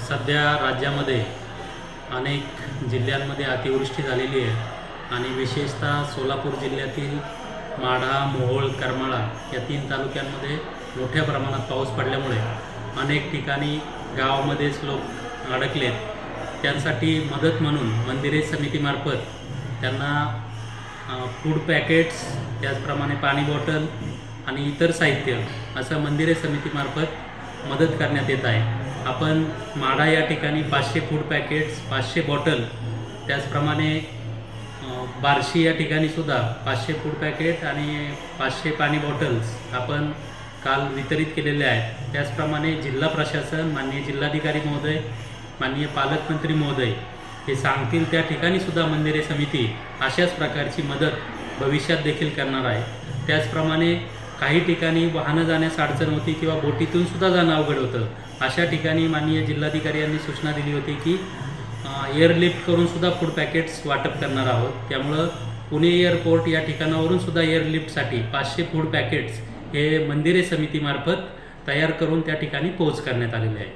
सध्या राज्यामध्ये अनेक जिल्ह्यांमध्ये अतिवृष्टी झालेली आहे आणि विशेषतः सोलापूर जिल्ह्यातील माढा, मोहोळ, करमाळा या 3 तालुक्यांमध्ये मोठ्या प्रमाणात पाऊस पडल्यामुळे अनेक ठिकाणी गावामध्येच लोक अडकलेत। त्यांसाठी मदत म्हणून मंदिरे समितीमार्फत त्यांना फूड पॅकेट्स, त्याचप्रमाणे पाणी बॉटल आणि इतर साहित्य असं मंदिरे समितीमार्फत मदत करण्यात येत आहे। आपण माढा या ठिकाणी 500 फूड पॅकेट्स, 500 बॉटल, त्याचप्रमाणे बार्शी या ठिकाणीसुद्धा 500 फूड पॅकेट आणि 500 पाणी बॉटल्स आपण काल वितरित केलेले आहेत। त्याचप्रमाणे जिल्हा प्रशासन, माननीय जिल्हाधिकारी महोदय, माननीय पालकमंत्री महोदय हे सांगतील त्या ठिकाणीसुद्धा मंदिरे समिती अशाच प्रकारची मदत भविष्यात देखील करणार आहे। त्याचप्रमाणे काही ठिकाणी वाहनं जाण्यास अडचण होती किंवा बोटीतूनसुद्धा जाणं अवघड होतं, अशा ठिकाणी माननीय जिल्हाधिकारी यांनी सूचना दिली होती की एअरलिफ्ट करूनसुद्धा फूड पॅकेट्स वाटप करणार आहोत। त्यामुळं पुणे एअरपोर्ट या ठिकाणावरूनसुद्धा एअरलिफ्टसाठी 500 फूड पॅकेट्स हे मंदिरे समितीमार्फत तयार करून त्या ठिकाणी पोहोच करण्यात आलेले आहे।